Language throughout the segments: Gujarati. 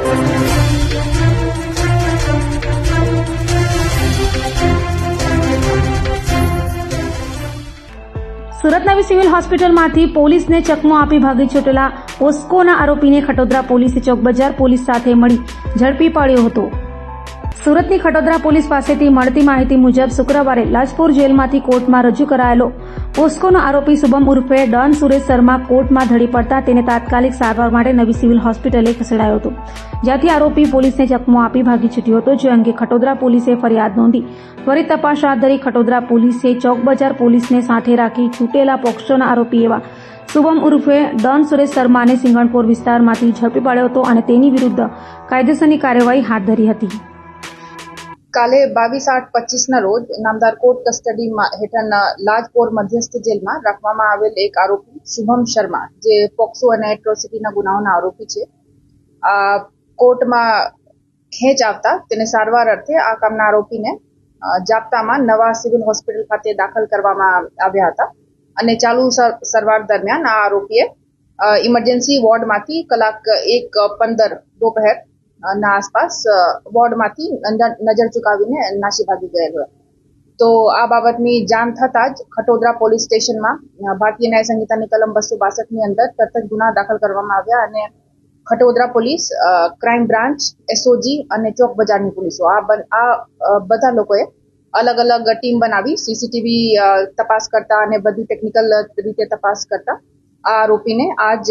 સુરત નવી સિવિલ હોસ્પિટલમાંથી પોલીસને ચકમો આપી ભાગી છૂટેલા પોસ્કોના આરોપીને ખટોદરા પોલીસે ચોકબજાર પોલીસ સાથે મળી ઝડપી પાડ્યો હતો। સુરતની ખટોદરા પોલીસ પાસેથી મળતી માહિતી મુજબ શુક્રવારે લાજપોર જેલમાંથી કોર્ટમાં રજૂ કરાયેલો પોસ્કોનો આરોપી શુભમ ઉર્ફે ડોન સુરેશ શર્મા કોર્ટમાં ધડી પડતા તેને તાત્કાલિક સારવાર માટે નવી સિવિલ હોસ્પિટલે ખસેડાયો હતો, જ્યાંથી આરોપી પોલીસને ચકમો આપી ભાગી છૂટ્યો હતો। જે અંગે ખટોદરા પોલીસે ફરિયાદ નોંધી ત્વરિત તપાસ હાથ ધરી ખટોદરા પોલીસે ચોકબજાર પોલીસને સાથે રાખી છૂટેલા પોક્સોના આરોપી એવા શુભમ ઉર્ફે ડોન સુરેશ શર્માને સિંગણપોર વિસ્તારમાંથી ઝડપી પાડ્યો હતો અને તેની વિરુદ્ધ કાયદેસરની કાર્યવાહી હાથ ધરી હતી। કાલે 22/8/25 રોજ નામદાર કોર્ટ કસ્ટડી હેઠળ લાજપોર મધ્યસ્થ જેલમાં રાખવામાં આવેલ એક આરોપી શુભમ શર્મા, જે પોક્સો અને એટ્રોસિટીના ગુનાઓના આરોપી છે, કોર્ટમાં ખેંચ આવતા તેને સારવાર અર્થે આ કામના આરોપીને જાપ્તામાં નવા સિવિલ હોસ્પિટલ ખાતે દાખલ કરવામાં આવ્યા હતા અને ચાલુ સારવાર દરમિયાન આ આરોપીએ ઇમરજન્સી વોર્ડમાંથી કલાક 1:15 दोपहर ના આસપાસ વોર્ડમાંથી નજર ચુકાવીને નાસી ભાગી ગયેલો। તો આ બાબતની જાણ થતાં જ ખટોદરા પોલીસ સ્ટેશનમાં ભારતીય ન્યાય સંહિતાની કલમ 262 ની અંદર તરત જ ગુના દાખલ કરવામાં આવ્યા અને Khatodara police, crime branch, SOG અને ચોક બજારની પોલીસો આ બધા લોકોએ અલગ અલગ ટીમ બનાવી સીસીટીવી તપાસ કરતા અને બધી ટેકનિકલ રીતે તપાસ કરતા આ આરોપીને આજ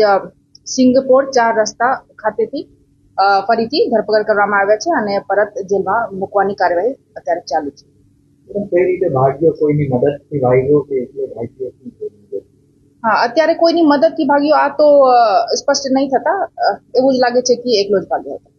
સિંગપોર 4 રસ્તા ખાતેથી ફરીથી ધરપકડ કરવામાં આવ્યા છે અને પરત જેલમાં મૂકવાની કાર્યવાહી અત્યારે ચાલુ છે। કઈ રીતે ભાગ્યો? કોઈની મદદથી ભાગ્યો કે એકલો ભાગ્યો? હા, અત્યારે કોઈની મદદથી ભાગ્યો આ તો સ્પષ્ટ નહીં થતા, એવું જ લાગે છે કે એકલો જ ભાગ્યો હતો।